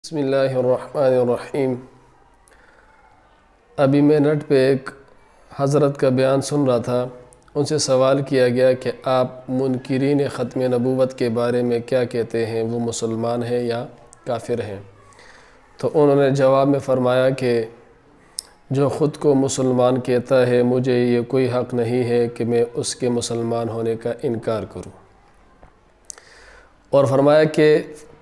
بسم اللہ الرحمن الرحیم۔ ابھی میں نیٹ پہ ایک حضرت کا بیان سن رہا تھا، ان سے سوال کیا گیا کہ آپ منکرین ختم نبوت کے بارے میں کیا کہتے ہیں، وہ مسلمان ہیں یا کافر ہیں؟ تو انہوں نے جواب میں فرمایا کہ جو خود کو مسلمان کہتا ہے مجھے یہ کوئی حق نہیں ہے کہ میں اس کے مسلمان ہونے کا انکار کروں، اور فرمایا کہ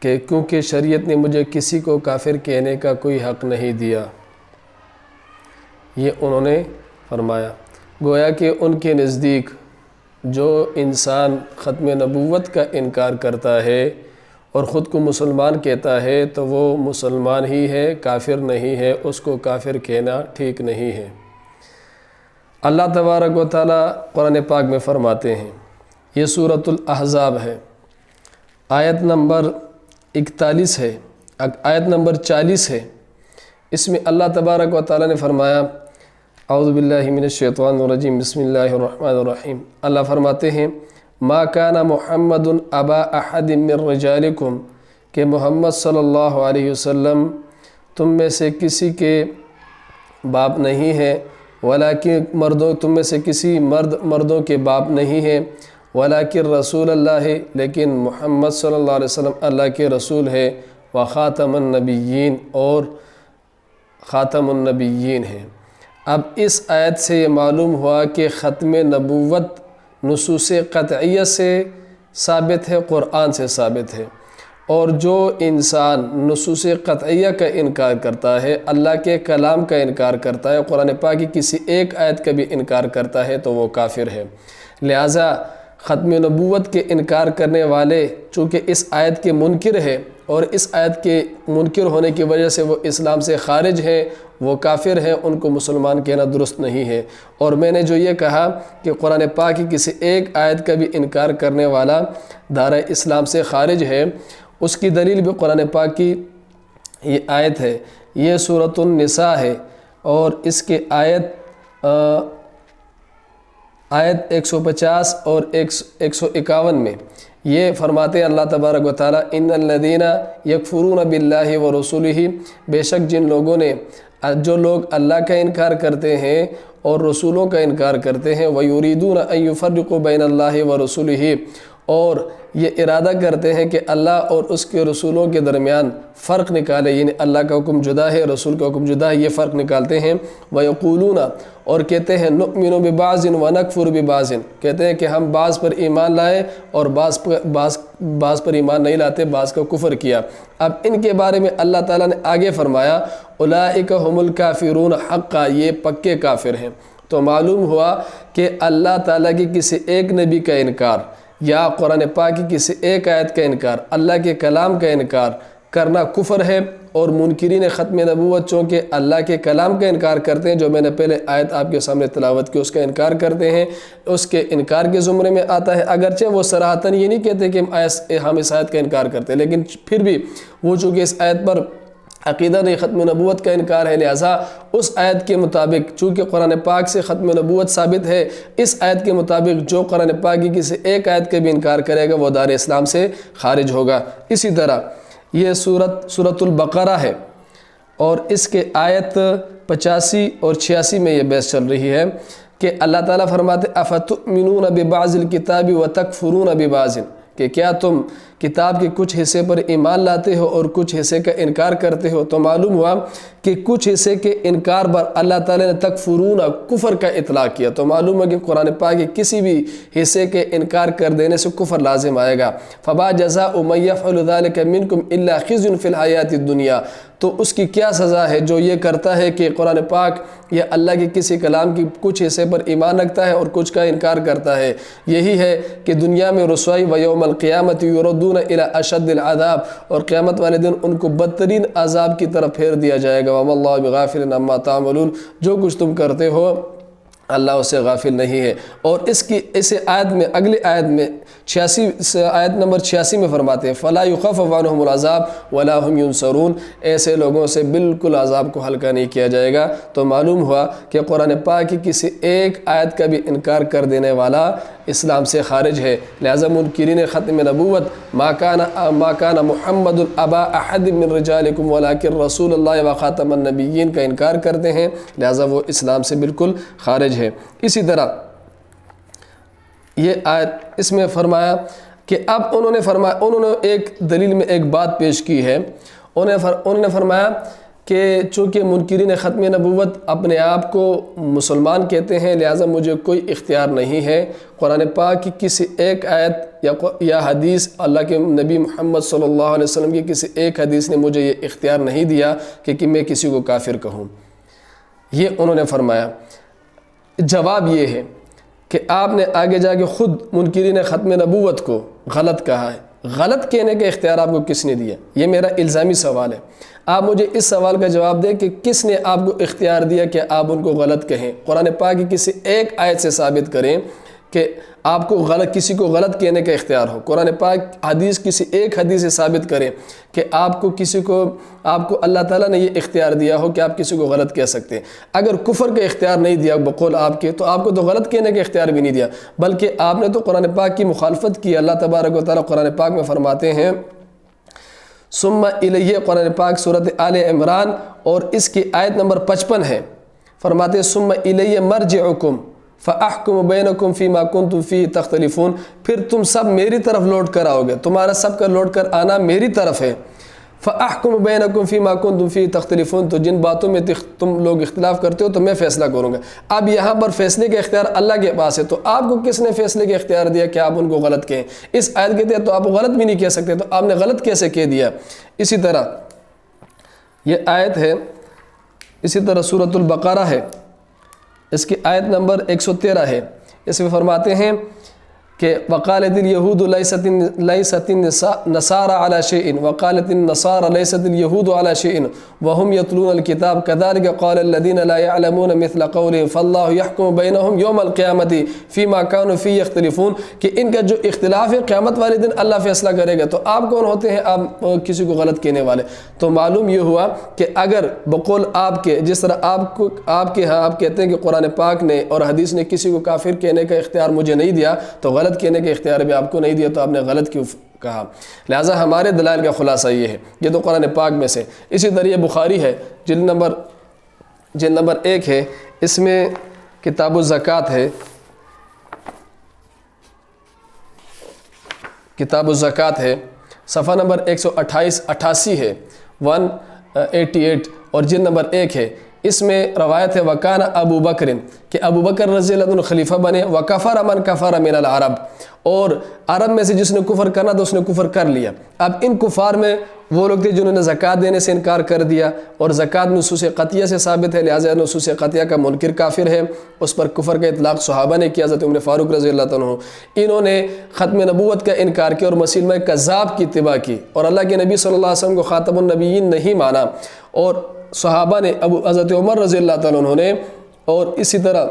کیونکہ شریعت نے مجھے کسی کو کافر کہنے کا کوئی حق نہیں دیا، یہ انہوں نے فرمایا۔ گویا کہ ان کے نزدیک جو انسان ختم نبوت کا انکار کرتا ہے اور خود کو مسلمان کہتا ہے تو وہ مسلمان ہی ہے، کافر نہیں ہے، اس کو کافر کہنا ٹھیک نہیں ہے۔ اللہ تبارک و تعالیٰ قرآن پاک میں فرماتے ہیں، یہ سورۃ الاحزاب ہے، آیت نمبر 41 ہے، آیت نمبر 40 ہے۔ اس میں اللہ تبارک و تعالیٰ نے فرمایا، اعوذ باللہ من الشیطان الرجیم، بسم اللہ الرحمن الرحیم۔ اللہ فرماتے ہیں، ما کان محمد ابا احد من رجالکم، کہ محمد صلی اللہ علیہ وسلم تم میں سے کسی کے باپ نہیں ہے، ولیکن تم میں سے کسی مردوں کے باپ نہیں ہے، ولیکن رسول اللہ ہے، لیکن محمد صلی اللہ علیہ وسلم اللہ کے رسول ہے، وخاتم النبیین، اور خاتم النبیین ہے۔ اب اس آیت سے یہ معلوم ہوا کہ ختم نبوت نصوص قطعیہ سے ثابت ہے، قرآن سے ثابت ہے، اور جو انسان نصوص قطعیہ کا انکار کرتا ہے، اللہ کے کلام کا انکار کرتا ہے، قرآن پاک کی کسی ایک آیت کا بھی انکار کرتا ہے تو وہ کافر ہے۔ لہٰذا ختم نبوت کے انکار کرنے والے چونکہ اس آیت کے منکر ہے اور اس آیت کے منکر ہونے کی وجہ سے وہ اسلام سے خارج ہیں، وہ کافر ہیں، ان کو مسلمان کہنا درست نہیں ہے۔ اور میں نے جو یہ کہا کہ قرآن پاک کی کسی ایک آیت کا بھی انکار کرنے والا دائرہ اسلام سے خارج ہے، اس کی دلیل بھی قرآن پاک کی یہ آیت ہے، یہ سورۃ النساء ہے، اور اس کے آیت 150 اور 151 میں یہ فرماتے ہیں اللہ تبارک و تعالیٰ، ان الذین یکفرون باللہ ورسولہ، بے شک جو لوگ اللہ کا انکار کرتے ہیں اور رسولوں کا انکار کرتے ہیں، ویریدون ان یفرقوا بین اللہ ورسولہ، اور یہ ارادہ کرتے ہیں کہ اللہ اور اس کے رسولوں کے درمیان فرق نکالے، یعنی اللہ کا حکم جدا ہے، رسول کا حکم جدا ہے، یہ فرق نکالتے ہیں۔ وَيَقُولُونَ، اور کہتے ہیں، نُؤْمِنُ بِبَعْضٍ وَنَكْفُرُ بِبَعْضٍ، کہتے ہیں کہ ہم بعض پر ایمان لائے اور بعض پر ایمان نہیں لاتے، بعض کا کفر کیا۔ اب ان کے بارے میں اللہ تعالیٰ نے آگے فرمایا، اولئک هم الکافرون حقا، یہ پکے کافر ہیں۔ تو معلوم ہوا کہ اللہ تعالیٰ کی کسی ایک نبی کا انکار یا قرآن پاک کی کسی ایک آیت کا انکار، اللہ کے کلام کا انکار کرنا کفر ہے، اور منکرین ختم نبوت چونکہ اللہ کے کلام کا انکار کرتے ہیں، جو میں نے پہلے آیت آپ کے سامنے تلاوت کی، اس کا انکار کرتے ہیں، اس کے انکار کے زمرے میں آتا ہے، اگرچہ وہ صراحتاً یہ نہیں کہتے کہ ہم اس آیت کا انکار کرتے ہیں، لیکن پھر بھی وہ چونکہ اس آیت پر عقیدہ نہیں، ختم نبوت کا انکار ہے، لہٰذا اس آیت کے مطابق چونکہ قرآن پاک سے ختم نبوت ثابت ہے، اس آیت کے مطابق جو قرآن پاک کی کسی ایک آیت کا بھی انکار کرے گا وہ دار اسلام سے خارج ہوگا۔ اسی طرح یہ سورۃ البقرہ ہے، اور اس کے آیت 85 اور 86 میں یہ بحث چل رہی ہے کہ اللہ تعالیٰ فرماتے، افتؤمنون ببعض الکتاب وتکفرون ببعض، کہ کیا تم کتاب کے کچھ حصے پر ایمان لاتے ہو اور کچھ حصے کا انکار کرتے ہو؟ تو معلوم ہوا کہ کچھ حصے کے انکار پر اللہ تعالیٰ نے تکفرون، کفر کا اطلاق کیا، تو معلوم ہوا کہ قرآن پاک کے کسی بھی حصے کے انکار کر دینے سے کفر لازم آئے گا۔ فما جزاء من یفعل ذلک منکم الا خزی فی الحیاۃ الدنیا، تو اس کی کیا سزا ہے جو یہ کرتا ہے کہ قرآن پاک یا اللہ کے کسی کلام کی کچھ حصے پر ایمان رکھتا ہے اور کچھ کا انکار کرتا ہے؟ یہی ہے کہ دنیا میں رسوائی، ویوم القیامت یردون الی اشد العذاب، اور قیامت والے دن ان کو بدترین عذاب کی طرف پھیر دیا جائے گا۔ وما اللہ بغافل عما تعملون، جو کچھ تم کرتے ہو اللہ اس سے غافل نہیں ہے۔ اور اس آیت میں، اگلی آیت میں 86 آیت نمبر 86 میں فرماتے ہیں، فلا یخفف عنہم العذاب ولا هم ینصرون، ایسے لوگوں سے بالکل عذاب کو ہلکا نہیں کیا جائے گا۔ تو معلوم ہوا کہ قرآن پاک کی کسی ایک آیت کا بھی انکار کر دینے والا اسلام سے خارج ہے۔ لہذا منکرین ختم نبوت ما کان محمد ابا احد من رجالکم ولکن رسول اللہ وخاتم النبیین کا انکار کرتے ہیں، لہذا وہ اسلام سے بالکل خارج ہے۔ اسی طرح یہ آیت اس میں فرمایا کہ اب انہوں نے ایک دلیل میں ایک بات پیش کی ہے، انہوں نے فرمایا کہ چونکہ منکرین ختم نبوت اپنے آپ کو مسلمان کہتے ہیں، لہٰذا مجھے کوئی اختیار نہیں ہے قرآن پاک کی کسی ایک آیت یا حدیث، اللہ کے نبی محمد صلی اللہ علیہ وسلم کی کسی ایک حدیث نے مجھے یہ اختیار نہیں دیا کہ میں کسی کو کافر کہوں۔ یہ انہوں نے فرمایا۔ جواب یہ ہے کہ آپ نے آگے جا کے خود منکرین ختم نبوت کو غلط کہا ہے۔ غلط کہنے کا اختیار آپ کو کس نے دیا؟ یہ میرا الزامی سوال ہے۔ آپ مجھے اس سوال کا جواب دیں کہ کس نے آپ کو اختیار دیا کہ آپ ان کو غلط کہیں؟ قرآن پاک کی کسی ایک آیت سے ثابت کریں کہ آپ کو کسی کو غلط کہنے کا اختیار ہو۔ قرآن پاک حدیث کسی ایک حدیث سے ثابت کریں کہ آپ کو اللہ تعالیٰ نے یہ اختیار دیا ہو کہ آپ کسی کو غلط کہہ سکتے ہیں۔ اگر کفر کا اختیار نہیں دیا بقول آپ کے، تو آپ کو تو غلط کہنے کا اختیار بھی نہیں دیا، بلکہ آپ نے تو قرآن پاک کی مخالفت کی۔ اللہ تبارک و تعالیٰ قرآن پاک میں فرماتے ہیں ثم الیہ، قرآن پاک سورۃ آل عمران اور اس کی آیت نمبر 55 ہے، فرماتے ہیں ثم الیہ مرجعکم فاحکم بینکم فیما کنتم فیہ تختلفون، پھر تم سب میری طرف لوٹ کر آؤ گے، تمہارا سب کا لوٹ کر آنا میری طرف ہے۔ فاحکم بینکم فیما کنتم فیہ تختلفون، تو جن باتوں میں تم لوگ اختلاف کرتے ہو تو میں فیصلہ کروں گا۔ اب یہاں پر فیصلے کا اختیار اللہ کے پاس ہے، تو آپ کو کس نے فیصلے کا اختیار دیا کہ آپ ان کو غلط کہیں؟ اس آیت کے تحت تو آپ غلط بھی نہیں کہہ سکتے، تو آپ نے غلط کیسے کہہ دیا؟ اسی طرح یہ آیت ہے، اسی طرح سورۃ البقرہ ہے، اس کی آیت نمبر 113 ہے، اس میں فرماتے ہیں کہ وقالت الیہود لیست النصارى علی شیء وقالت النصارى لیست الیہود علی شیء وهم یتلون الکتاب کذلک قال الذین لا يعلمون مثل قولهم فاللہ یحکم بینہم یوم القیامۃ فیما کانوا فیہ یختلفون، کہ ان کا جو اختلاف ہے قیامت والے دن اللہ فیصلہ کرے گا۔ تو آپ کون ہوتے ہیں آپ کسی کو غلط کہنے والے؟ تو معلوم یہ ہوا کہ اگر بقول آپ کے، جس طرح آپ کے ہاں آپ کہتے ہیں کہ قرآن پاک نے اور حدیث نے کسی کو کافر کہنے کا اختیار مجھے نہیں دیا، تو غلط کہنے کے اختیار بھی آپ کو نہیں دیا، تو آپ نے غلط کیوں کہا؟ لہٰذا ہمارے دلائل کا خلاصہ یہ ہے، یہ تو قرآن پاک میں سے۔ اسی طرح یہ بخاری ہے، جلد نمبر 1 ہے، اس میں کتاب الزکوٰۃ ہے، کتاب الزکوٰۃ ہے، صفحہ نمبر 188 ہے، 188، اور جلد نمبر 1 ہے۔ اس میں روایت ہے وکان ابو بکر، کہ ابو بکر رضی اللہ عنہ خلیفہ بنے، وکفر من کفر من العرب، اور عرب میں سے جس نے کفر کرنا تو اس نے کفر کر لیا۔ اب ان کفار میں وہ لوگ تھے جنہوں نے زکوٰۃ دینے سے انکار کر دیا، اور زکوٰۃ نصوص قطعیہ سے ثابت ہے، لہٰذا نصوص قطعیہ کا منکر کافر ہے، اس پر کفر کا اطلاق صحابہ نے کیا، حضرت عمر فاروق رضی اللہ عنہ۔ انہوں نے ختم نبوت کا انکار کیا اور مسیلمہ کذاب کی اتباع کی، اور اللہ کے نبی صلی اللہ علیہ وسلم کو خاتم النبیین نہیں مانا، اور صحابہ نے حضرت عمر رضی اللہ تعالیٰ عنہ نے، اور اسی طرح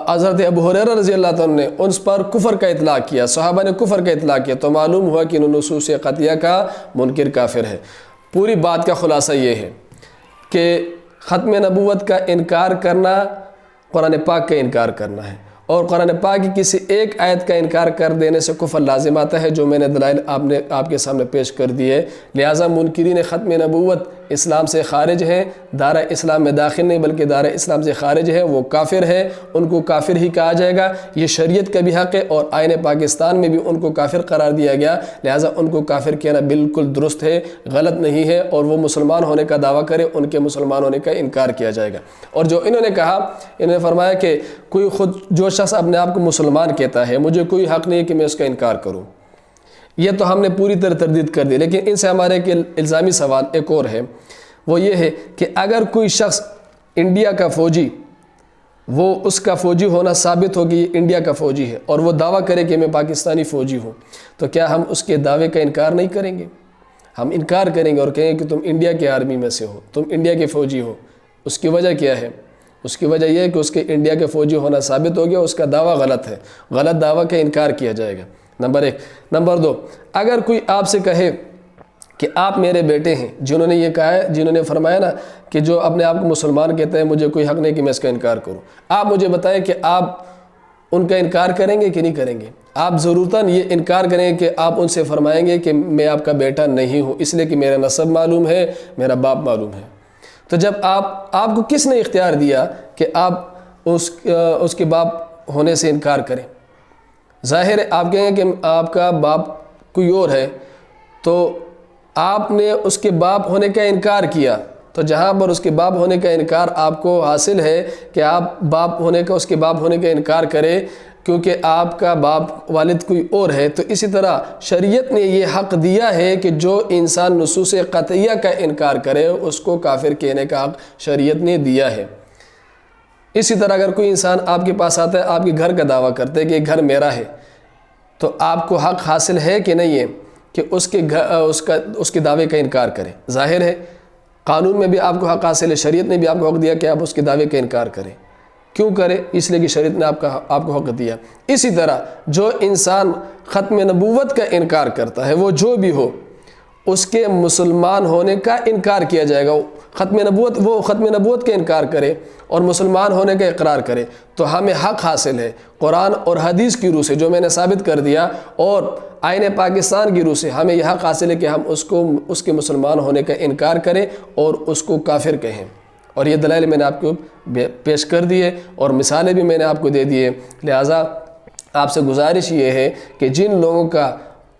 حضرت ابو ہریرہ رضی اللہ تعالیٰ عنہ نے ان پر کفر کا اطلاق کیا، صحابہ نے کفر کا اطلاق کیا، تو معلوم ہوا کہ انہوں نصوص قطعیہ کا منکر کافر ہے۔ پوری بات کا خلاصہ یہ ہے کہ ختم نبوت کا انکار کرنا قرآن پاک کا انکار کرنا ہے، اور قرآن پاک کی کسی ایک آیت کا انکار کر دینے سے کفر لازم آتا ہے، جو میں نے دلائل آپ کے سامنے پیش کر دیے۔ لہٰذا منکرین ختم نبوت اسلام سے خارج ہیں، دارہ اسلام میں داخل نہیں بلکہ دارہ اسلام سے خارج ہیں، وہ کافر ہیں، ان کو کافر ہی کہا جائے گا، یہ شریعت کا بھی حق ہے، اور آئین پاکستان میں بھی ان کو کافر قرار دیا گیا، لہٰذا ان کو کافر کہنا بالکل درست ہے، غلط نہیں ہے، اور وہ مسلمان ہونے کا دعویٰ کرے ان کے مسلمان ہونے کا انکار کیا جائے گا۔ اور جو انہوں نے کہا، انہوں نے فرمایا کہ کوئی خود جو شخص اپنے آپ کو مسلمان کہتا ہے، مجھے کوئی حق نہیں ہے کہ میں اس کا انکار کروں، یہ تو ہم نے پوری طرح تردید کر دی۔ لیکن ان سے ہمارے ایک الزامی سوال ایک اور ہے، وہ یہ ہے کہ اگر کوئی شخص انڈیا کا فوجی، وہ اس کا فوجی ہونا ثابت ہو کہ یہ انڈیا کا فوجی ہے، اور وہ دعویٰ کرے کہ میں پاکستانی فوجی ہوں، تو کیا ہم اس کے دعوے کا انکار نہیں کریں گے؟ ہم انکار کریں گے اور کہیں گے کہ تم انڈیا کے آرمی میں سے ہو، تم انڈیا کے فوجی ہو۔ اس کی وجہ کیا ہے؟ اس کی وجہ یہ ہے کہ اس کے انڈیا کے فوجی ہونا ثابت ہو گیا، اس کا دعویٰ غلط ہے، غلط دعویٰ کا انکار کیا جائے گا، نمبر 1۔ نمبر 2، اگر کوئی آپ سے کہے کہ آپ میرے بیٹے ہیں، جنہوں نے یہ کہا ہے، جنہوں نے فرمایا نا کہ جو اپنے آپ کو مسلمان کہتے ہیں مجھے کوئی حق نہیں کہ میں اس کا انکار کروں، آپ مجھے بتائیں کہ آپ ان کا انکار کریں گے کہ نہیں کریں گے؟ آپ ضرورتاً یہ انکار کریں گے کہ آپ ان سے فرمائیں گے کہ میں آپ کا بیٹا نہیں ہوں، اس لیے کہ میرا نسب معلوم ہے، میرا باپ معلوم ہے۔ تو جب آپ کو کس نے اختیار دیا کہ آپ اس کے باپ ہونے سے انکار کریں؟ ظاہر ہے آپ کہیں گے کہ آپ کا باپ کوئی اور ہے، تو آپ نے اس کے باپ ہونے کا انکار کیا، تو جہاں پر اس کے باپ ہونے کا انکار آپ کو حاصل ہے کہ آپ اس کے باپ ہونے کا انکار کریں کیونکہ آپ کا باپ والد کوئی اور ہے، تو اسی طرح شریعت نے یہ حق دیا ہے کہ جو انسان نصوص قطعیہ کا انکار کرے اس کو کافر کہنے کا حق شریعت نے دیا ہے۔ اسی طرح اگر کوئی انسان آپ کے پاس آتا ہے، آپ کے گھر کا دعویٰ کرتے ہے کہ یہ گھر میرا ہے، تو آپ کو حق حاصل ہے کہ نہیں ہے کہ اس کے دعوے کا انکار کریں؟ ظاہر ہے قانون میں بھی آپ کو حق حاصل ہے، شریعت نے بھی آپ کو حق دیا کہ آپ اس کے دعوے کا انکار کریں۔ کیوں کرے؟ اس لیے کہ شریعت نے آپ کو حق دیا۔ اسی طرح جو انسان ختم نبوت کا انکار کرتا ہے، وہ جو بھی ہو، اس کے مسلمان ہونے کا انکار کیا جائے گا۔ وہ ختم نبوت کا انکار کرے اور مسلمان ہونے کا اقرار کرے تو ہمیں حق حاصل ہے قرآن اور حدیث کی روح سے، جو میں نے ثابت کر دیا، اور آئین پاکستان کی روح سے ہمیں یہ حق حاصل ہے کہ ہم اس کے مسلمان ہونے کا انکار کریں اور اس کو کافر کہیں۔ اور یہ دلائل میں نے آپ کو پیش کر دیے اور مثالیں بھی میں نے آپ کو دے دیے۔ لہٰذا آپ سے گزارش یہ ہے کہ جن لوگوں کا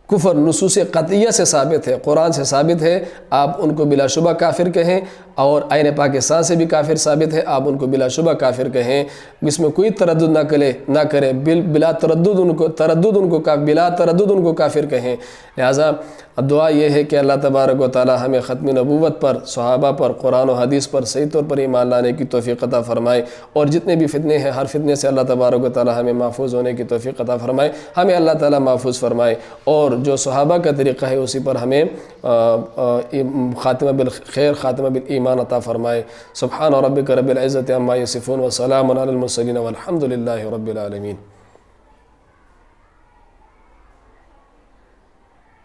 کفر نصوص قطعیہ سے ثابت ہے، قرآن سے ثابت ہے، آپ ان کو بلا شبہ کافر کہیں، اور آئین پاکستان سے بھی کافر ثابت ہے، آپ ان کو بلا شبہ کافر کہیں، اس میں کوئی تردد نہ کریں، بلا تردد ان کو کافر کہیں۔ لہٰذا اب دعا یہ ہے کہ اللہ تبارک و تعالی ہمیں ختم نبوت پر، صحابہ پر، قرآن و حدیث پر صحیح طور پر ایمان لانے کی توفیق عطا فرمائے، اور جتنے بھی فتنے ہیں ہر فتنے سے اللہ تبارک و تعالی ہمیں محفوظ ہونے کی توفیق عطا فرمائے، ہمیں اللہ تعالی محفوظ فرمائے، اور جو صحابہ کا طریقہ ہے اسی پر ہمیں خاتمہ بالخیر، خاتمہ بالایمان عطا فرمائے۔ سبحان ربک رب العزت عما یصفون وسلام علی المرسلین والحمد للہ رب العالمین۔